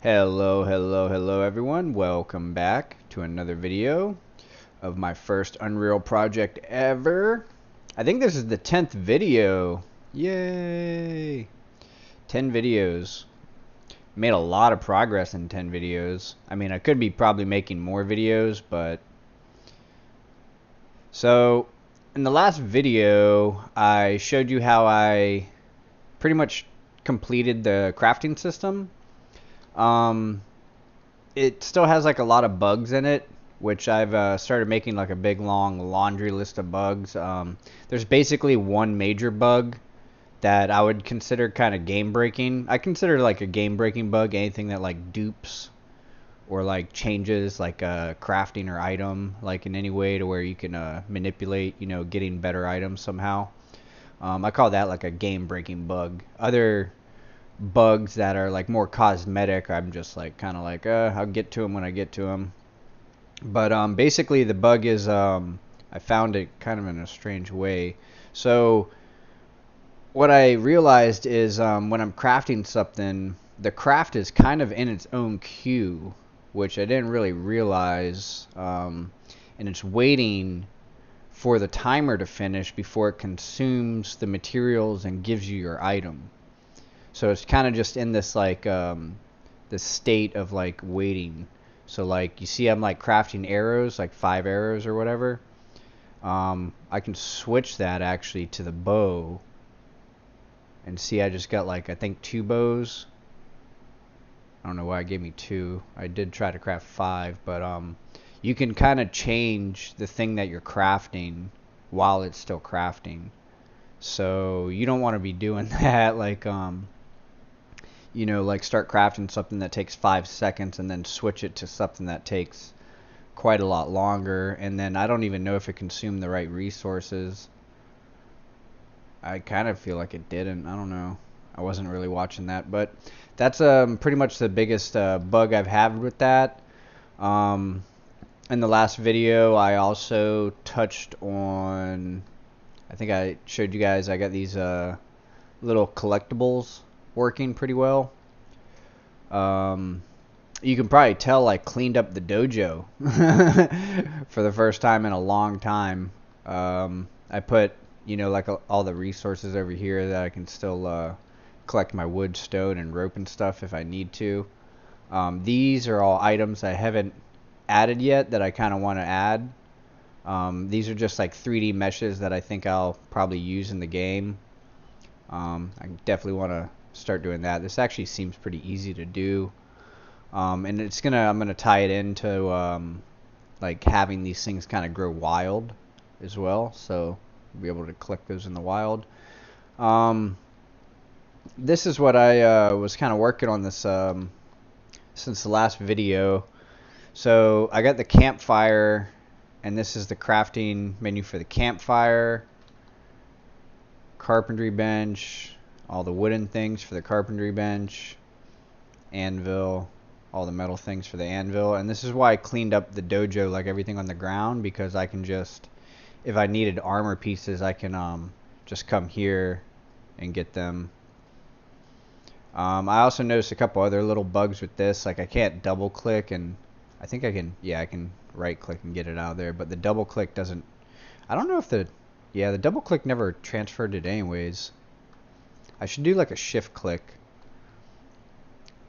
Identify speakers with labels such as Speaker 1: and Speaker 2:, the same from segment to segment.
Speaker 1: Hello everyone. Welcome back to another video of my first Unreal project ever. I think this is the 10th video. Yay! 10 videos. Made a lot of progress in 10 videos. I mean, I could be probably making more videos, but... So, in the last video, I showed you how I pretty much completed the crafting system. It still has like a lot of bugs in it, which I've started making like a big long laundry list of bugs. There's basically one major bug that I would consider kind of game breaking. I consider like a game breaking bug anything that like dupes or like changes like a crafting or item like in any way to where you can manipulate, getting better items somehow. I call that like a game breaking bug. Other bugs that are like more cosmetic, I'm just like kind of like I'll get to them when I get to them. But basically the bug is I found it kind of in a strange way. So what I realized is when I'm crafting something, the craft is kind of in its own queue, which I didn't really realize, and it's waiting for the timer to finish before it consumes the materials and gives you your item. So it's kind of just in this like this state of like waiting. So like you see I'm like crafting arrows, like 5 arrows or whatever. I can switch that actually to the bow. And see I just got like I think 2 bows. I don't know why it gave me 2. I did try to craft 5, but you can kind of change the thing that you're crafting while it's still crafting. So you don't want to be doing that like like start crafting something that takes 5 seconds and then switch it to something that takes quite a lot longer, and then I don't even know if it consumed the right resources. I kind of feel like it didn't. I don't know. I wasn't really watching that, but that's pretty much the biggest bug I've had with that. In the last video, I also touched on, I think I showed you guys, I got these little collectibles working pretty well. You can probably tell I cleaned up the dojo for the first time in a long time. I put, like all the resources over here that I can still collect my wood, stone, and rope and stuff if I need to. These are all items I haven't added yet that I kind of want to add. These are just like 3D meshes that I think I'll probably use in the game. I definitely want to start doing that. This actually seems pretty easy to do. And I'm gonna tie it into like having these things kind of grow wild as well, so we'll be able to collect those in the wild. This is what I was kind of working on this since the last video. So I got the campfire, and this is the crafting menu for the campfire, carpentry bench, all the wooden things for the carpentry bench, anvil, all the metal things for the anvil. And this is why I cleaned up the dojo, like everything on the ground, because I can just, if I needed armor pieces, I can just come here and get them. I also noticed a couple other little bugs with this, like I can't double click, and I think I can, yeah, I can right click and get it out of there, but the double click doesn't, I don't know if the double click never transferred it anyways. I should do like a shift click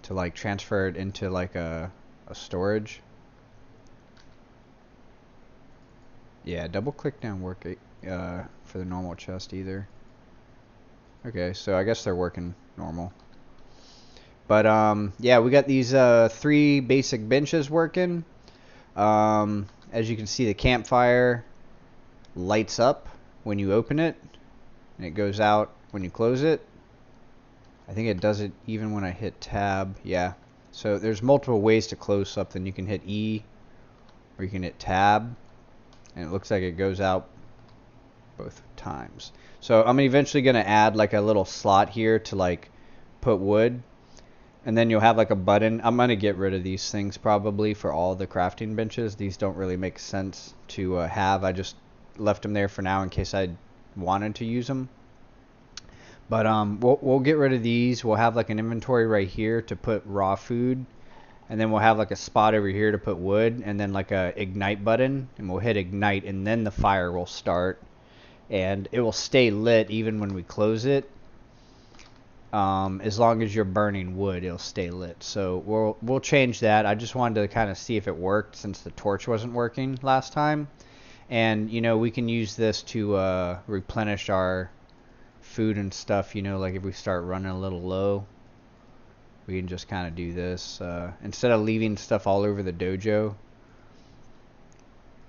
Speaker 1: to like transfer it into like a storage. Yeah, double click didn't work for the normal chest either. Okay, so I guess they're working normal. But yeah, we got these 3 basic benches working. As you can see, the campfire lights up when you open it, and it goes out when you close it. I think it does it even when I hit tab. Yeah. So there's multiple ways to close something. You can hit E, or you can hit tab, and it looks like it goes out both times. So I'm eventually going to add like a little slot here to like put wood, and then you'll have like a button. I'm going to get rid of these things probably for all the crafting benches. These don't really make sense to have. I just left them there for now in case I wanted to use them. But we'll get rid of these. We'll have like an inventory right here to put raw food, and then we'll have like a spot over here to put wood, and then like a ignite button, and we'll hit ignite, and then the fire will start, and it will stay lit even when we close it. As long as you're burning wood, it'll stay lit. So we'll change that. I just wanted to kind of see if it worked, since the torch wasn't working last time. And you know, we can use this to replenish our food and stuff. You know, like if we start running a little low, we can just kind of do this. Instead of leaving stuff all over the dojo,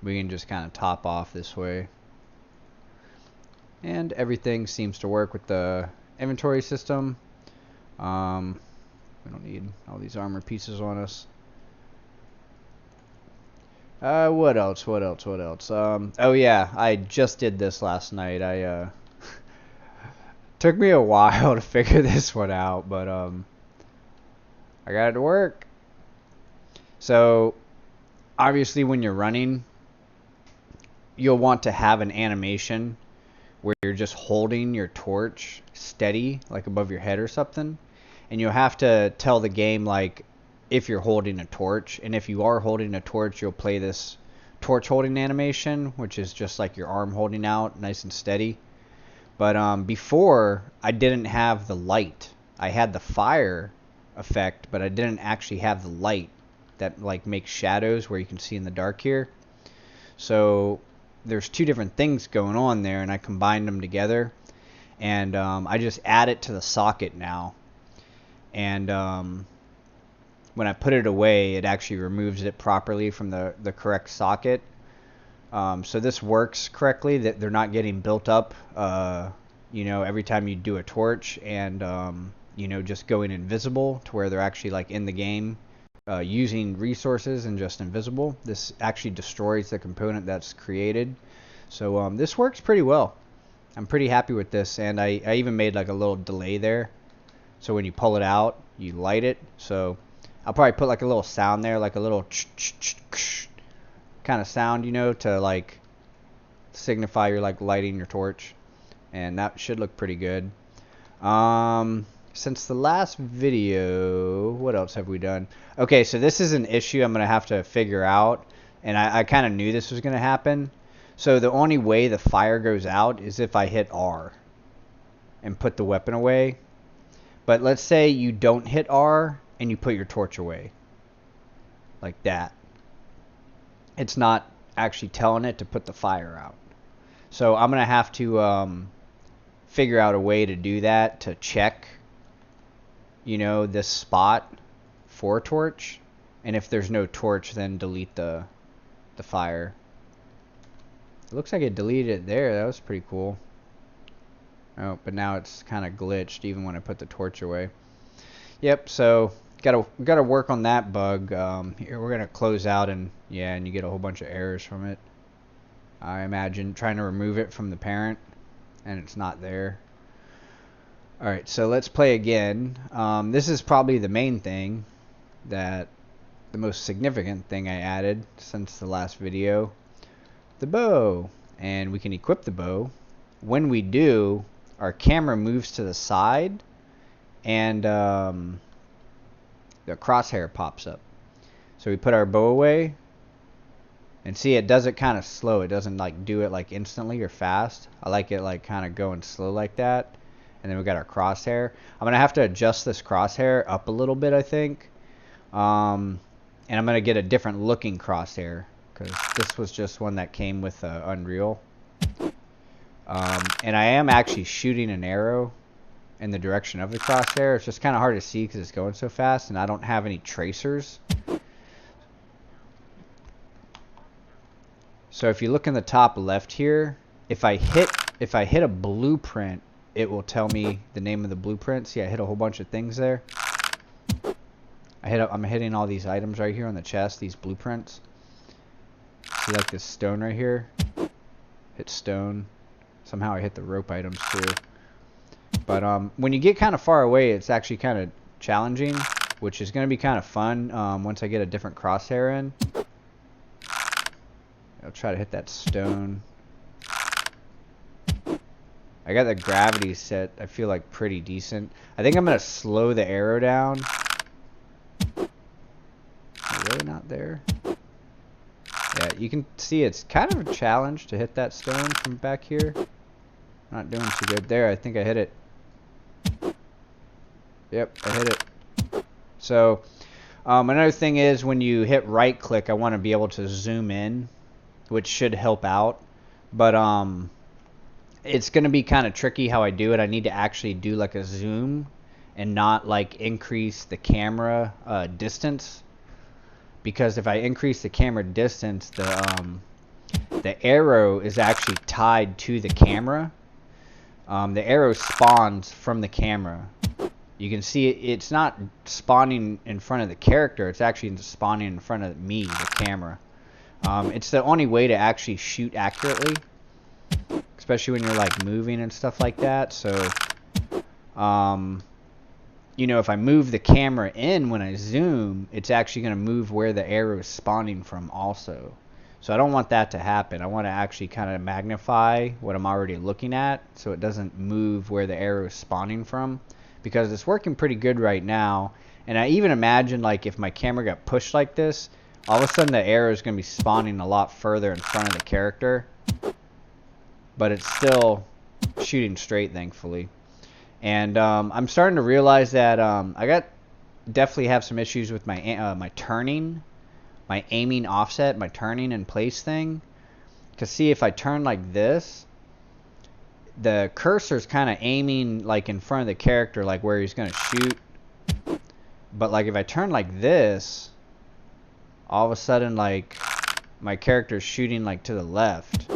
Speaker 1: we can just kind of top off this way. And everything seems to work with the inventory system. We don't need all these armor pieces on us. What else? Oh yeah, I just did this last night. Took me a while to figure this one out, but I got it to work. So obviously when you're running, you'll want to have an animation where you're just holding your torch steady, like above your head or something. And you'll have to tell the game, like, if you're holding a torch. And if you are holding a torch, you'll play this torch holding animation, which is just like your arm holding out, nice and steady. But before, I didn't have the light. I had the fire effect, but I didn't actually have the light that, like, makes shadows where you can see in the dark here. So there's two different things going on there, and I combined them together, and I just add it to the socket now, and when I put it away, it actually removes it properly from the correct socket. So this works correctly, that they're not getting built up you know, every time you do a torch, and you know, just going invisible to where they're actually like in the game using resources and just invisible. This actually destroys the component that's created. So this works pretty well. I'm pretty happy with this, and I even made like a little delay there, so when you pull it out, you light it. So I'll probably put like a little sound there, like a little kind of sound, you know, to like signify you're like lighting your torch, and that should look pretty good. Since the last video, what else have we done? Okay, so this is an issue I'm going to have to figure out, and I kind of knew this was going to happen. So the only way the fire goes out is if I hit R and put the weapon away. But let's say you don't hit R and you put your torch away. Like that. It's not actually telling it to put the fire out. So I'm going to have to figure out a way to do that, to check, you know, this spot for a torch, and if there's no torch, then delete the fire. It looks like it deleted it there. That was pretty cool. Oh, but now it's kind of glitched even when I put the torch away. Yep, so gotta work on that bug. Here we're gonna close out, and yeah, and you get a whole bunch of errors from it. I imagine trying to remove it from the parent, and it's not there. Alright, so let's play again. This is probably the main thing, the most significant thing I added since the last video. The bow. And we can equip the bow. When we do, our camera moves to the side, and the crosshair pops up. So we put our bow away, and see, it does it kind of slow. It doesn't like do it like instantly or fast. I like it like kind of going slow like that. And then we got our crosshair. I'm gonna have to adjust this crosshair up a little bit, I think. And I'm gonna get a different looking crosshair, because this was just one that came with Unreal. And I am actually shooting an arrow in the direction of the crosshair. It's just kind of hard to see because it's going so fast, and I don't have any tracers. So if you look in the top left here, if I hit a blueprint, it will tell me the name of the blueprint. See, I hit a whole bunch of things there. I'm hitting all these items right here on the chest, these blueprints. See, like this stone right here? Hit stone. Somehow I hit the rope items too. But when you get kind of far away, it's actually kind of challenging, which is going to be kind of fun once I get a different crosshair in. I'll try to hit that stone. I got the gravity set, I feel like pretty decent. I think I'm going to slow the arrow down. really not there? Yeah, you can see it's kind of a challenge to hit that stone from back here. Not doing too good there. I think I hit it. Yep, I hit it. So, another thing is when you hit right click, I want to be able to zoom in, which should help out. But it's going to be kind of tricky how I do it. I need to actually do like a zoom and not like increase the camera distance. Because if I increase the camera distance, the arrow is actually tied to the camera. The arrow spawns from the camera. You can see it's not spawning in front of the character. It's actually spawning in front of me, the camera. It's the only way to actually shoot accurately, especially when you're like moving and stuff like that. So, you know, if I move the camera in when I zoom, it's actually going to move where the arrow is spawning from also. So I don't want that to happen. I want to actually kind of magnify what I'm already looking at so it doesn't move where the arrow is spawning from, because it's working pretty good right now. And I even imagine like if my camera got pushed like this, all of a sudden the arrow is going to be spawning a lot further in front of the character. But it's still shooting straight, thankfully. And I'm starting to realize that I definitely have some issues with my my turning, my aiming offset, my turning in place thing. Because see, if I turn like this, the cursor's kind of aiming like in front of the character, like where he's going to shoot. But like if I turn like this, all of a sudden like my character's shooting like to the left.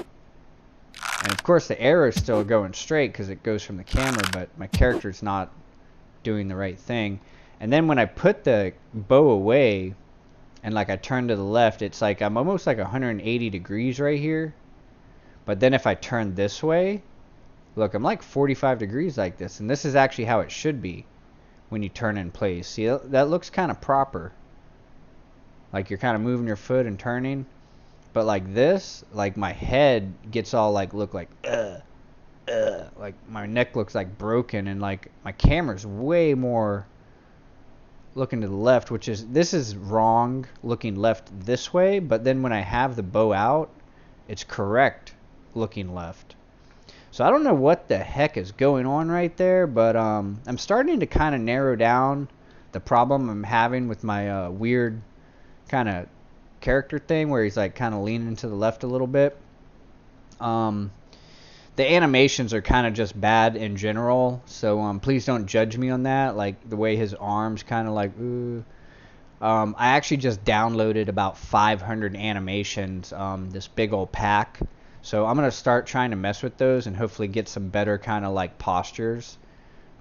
Speaker 1: And of course the arrow's still going straight because it goes from the camera, but my character's not doing the right thing. And then when I put the bow away and like I turn to the left, it's like I'm almost like 180 degrees right here. But then if I turn this way, look, I'm like 45 degrees like this. And this is actually how it should be when you turn in place. See, that looks kind of proper. Like you're kind of moving your foot and turning. But like this, like my head gets all like, look like, like my neck looks like broken, and like my camera's way more looking to the left, which is, this is wrong looking left this way, but then when I have the bow out, it's correct looking left. So I don't know what the heck is going on right there, but I'm starting to kind of narrow down the problem I'm having with my weird kind of character thing where he's like kind of leaning to the left a little bit. The animations are kind of just bad in general, so please don't judge me on that, like the way his arms kind of like I actually just downloaded about 500 animations, this big old pack, so I'm gonna start trying to mess with those and hopefully get some better kind of like postures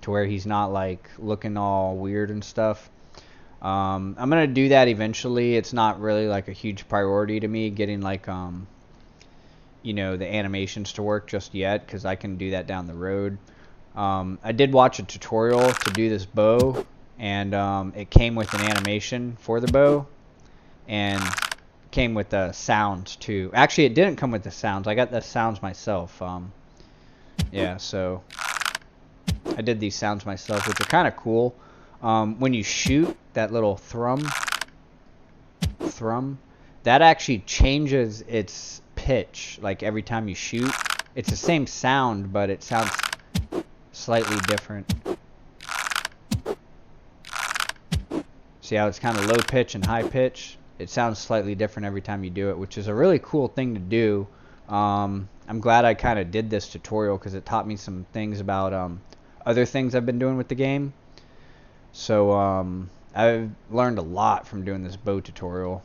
Speaker 1: to where he's not like looking all weird and stuff. I'm gonna do that eventually. It's not really like a huge priority to me getting like you know, the animations to work just yet, because I can do that down the road. I did watch a tutorial to do this bow, and it came with an animation for the bow, and came with the sounds too. Actually, it didn't come with the sounds. I got the sounds myself. Yeah, so I did these sounds myself, which are kind of cool. When you shoot, that little thrum, that actually changes its pitch, like every time you shoot. It's the same sound, but it sounds slightly different. See how it's kind of low pitch and high pitch? It sounds slightly different every time you do it, which is a really cool thing to do. I'm glad I kind of did this tutorial because it taught me some things about other things I've been doing with the game. So I've learned a lot from doing this bow tutorial.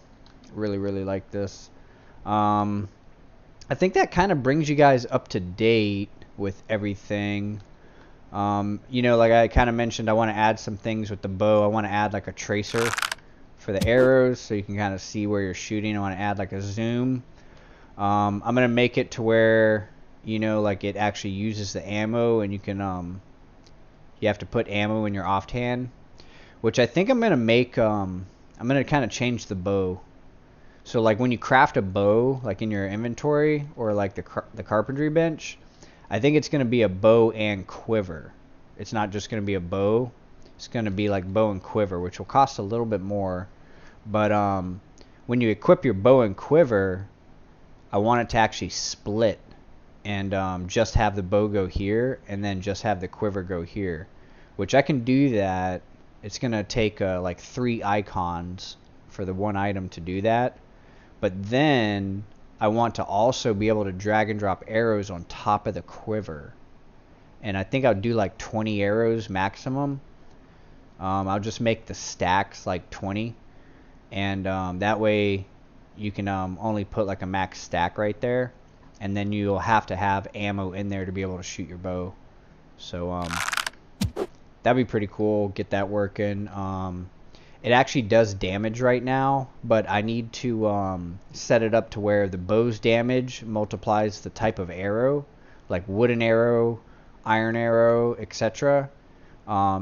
Speaker 1: Really like this. I think that kind of brings you guys up to date with everything. You know, like I kind of mentioned, I want to add some things with the bow. I want to add like a tracer for the arrows so you can kind of see where you're shooting. I want to add like a zoom. I'm going to make it to where, you know, like it actually uses the ammo, and you can, you have to put ammo in your offhand, which I think I'm going to make, I'm going to kind of change the bow. So like when you craft a bow, like in your inventory or like the carpentry bench, I think it's going to be a bow and quiver. It's not just going to be a bow. It's going to be like bow and quiver, which will cost a little bit more. But when you equip your bow and quiver, I want it to actually split and just have the bow go here and then just have the quiver go here, which I can do that. It's gonna take like 3 icons for the one item to do that, but then I want to also be able to drag and drop arrows on top of the quiver, and I think I'll do like 20 arrows maximum. I'll just make the stacks like 20, and that way you can only put like a max stack right there, and then you'll have to have ammo in there to be able to shoot your bow. So that'd be pretty cool. Get that working. It actually does damage right now, but I need to set it up to where the bow's damage multiplies the type of arrow, like wooden arrow, iron arrow, etc.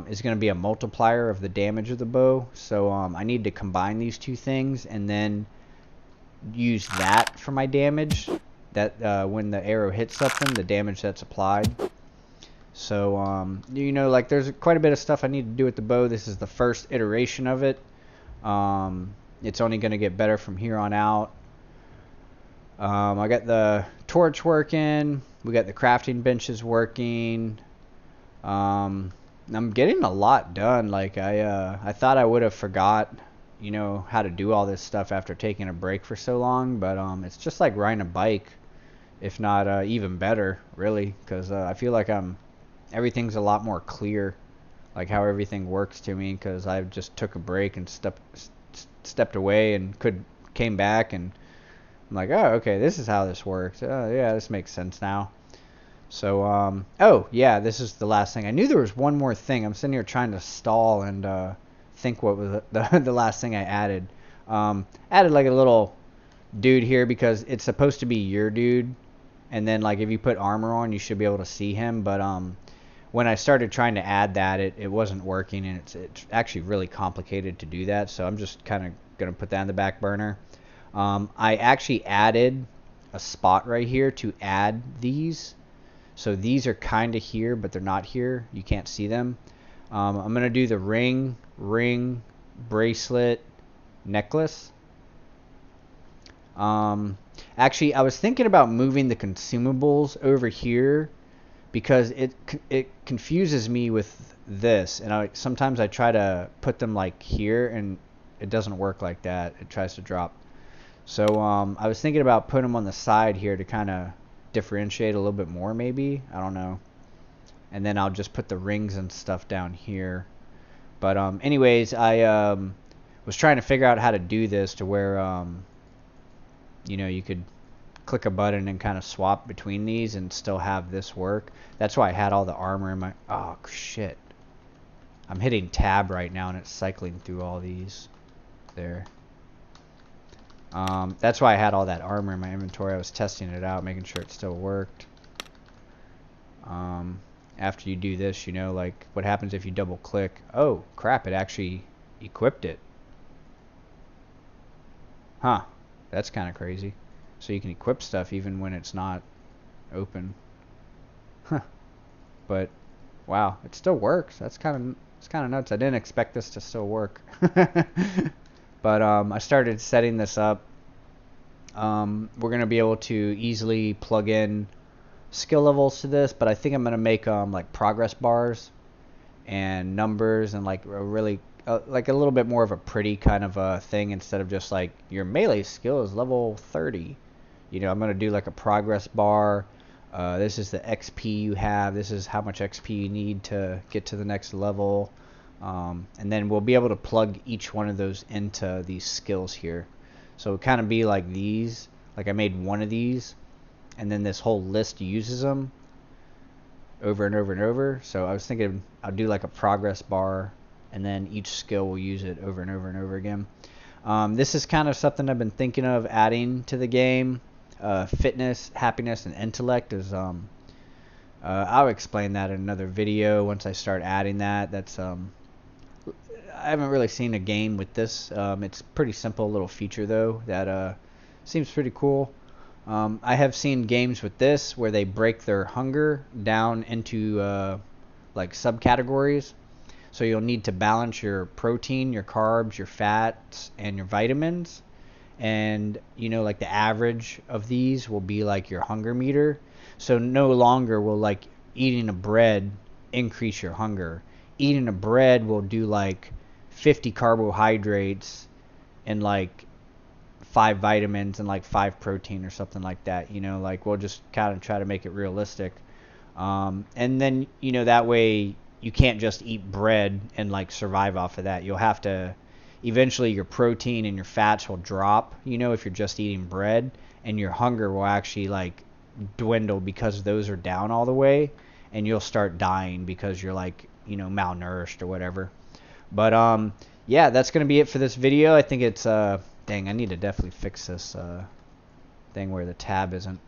Speaker 1: Is going to be a multiplier of the damage of the bow. So I need to combine these two things and then use that for my damage. That when the arrow hits something, the damage that's applied. So, you know, like there's quite a bit of stuff I need to do with the bow. This is the first iteration of it. It's only going to get better from here on out. I got the torch working. We got the crafting benches working. I'm getting a lot done. Like I thought I would have forgot, you know, how to do all this stuff after taking a break for so long. But it's just like riding a bike, if not even better, really, because I feel like everything's a lot more clear, like how everything works to me, because I just took a break and stepped away and came back, and I'm like, oh, okay, this is how this works. Oh, yeah, this makes sense now. So oh yeah, this is the last thing. I knew there was one more thing. I'm sitting here trying to stall and think what was the last thing I added. Added like a little dude here because it's supposed to be your dude, and then like if you put armor on, you should be able to see him. But when I started trying to add that, it wasn't working, and it's actually really complicated to do that. So I'm just kind of gonna put that in the back burner. I actually added a spot right here to add these. So these are kind of here, but they're not here. You can't see them. I'm gonna do the ring, bracelet, necklace. Actually, I was thinking about moving the consumables over here because it confuses me with this, and sometimes I try to put them like here, and it doesn't work like that. It tries to drop. So I was thinking about putting them on the side here to kind of differentiate a little bit more, maybe. I don't know. And then I'll just put the rings and stuff down here. But anyways, I was trying to figure out how to do this to where you know, you could click a button and kind of swap between these and still have this work. That's why I had all the armor in my... Oh, shit. I'm hitting tab right now and it's cycling through all these. There. That's why I had all that armor in my inventory. I was testing it out, making sure it still worked. After you do this, you know, like, what happens if you double click? Oh, crap, it actually equipped it. Huh. That's kind of crazy. So you can equip stuff even when it's not open. Huh. But wow, it still works. It's kind of nuts. I didn't expect this to still work. But I started setting this up. We're gonna be able to easily plug in skill levels to this, but I think I'm gonna make like progress bars and numbers and like a really like a little bit more of a pretty kind of a thing instead of just like your melee skill is level 30. You know, I'm gonna do like a progress bar. This is the XP you have. This is how much XP you need to get to the next level. And then we'll be able to plug each one of those into these skills here. So it'll kind of be like these. Like I made one of these, and then this whole list uses them over and over and over. So I was thinking I'll do like a progress bar, and then each skill will use it over and over and over again. This is kind of something I've been thinking of adding to the game. Fitness, happiness, and intellect is I'll explain that in another video once I start adding that. That's I haven't really seen a game with this. It's a pretty simple little feature though that seems pretty cool. I have seen games with this where they break their hunger down into like subcategories. So you'll need to balance your protein, your carbs, your fats, and your vitamins. And like the average of these will be like your hunger meter. So no longer will like eating a bread increase your hunger. Eating a bread will do like 50 carbohydrates and like 5 vitamins and like 5 protein or something like that. Like we'll just kind of try to make it realistic. And then that way you can't just eat bread and like survive off of that. You'll have to eventually, your protein and your fats will drop, if you're just eating bread, and your hunger will actually like dwindle because those are down all the way, and you'll start dying because you're like malnourished or whatever. But yeah, that's gonna be it for this video. I think it's dang, I need to definitely fix this thing where the tab isn't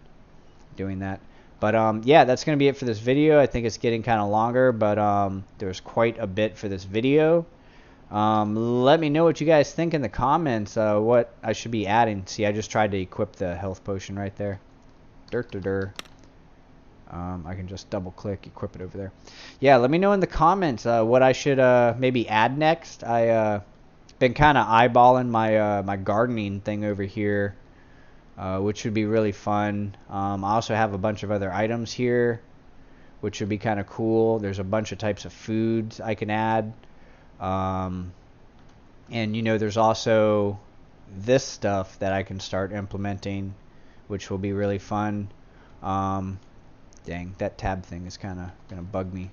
Speaker 1: doing that. But yeah, that's gonna be it for this video. I think it's getting kind of longer, but there's quite a bit for this video. Let me know what you guys think in the comments, what I should be adding. See, I just tried to equip the health potion right there. I can just double click, equip it over there. Yeah, let me know in the comments what I should maybe add next. I been kind of eyeballing my my gardening thing over here, which would be really fun. I also have a bunch of other items here, which would be kind of cool. There's a bunch of types of foods I can add. And there's also this stuff that I can start implementing, which will be really fun. Dang, that tab thing is kind of gonna bug me.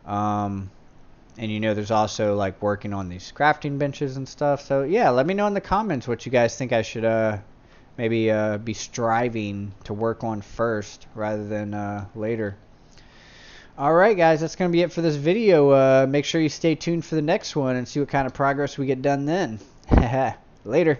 Speaker 1: And there's also like working on these crafting benches and stuff. So yeah, let me know in the comments what you guys think I should maybe be striving to work on first rather than later. Alright guys, that's going to be it for this video. Make sure you stay tuned for the next one and see what kind of progress we get done then. Later.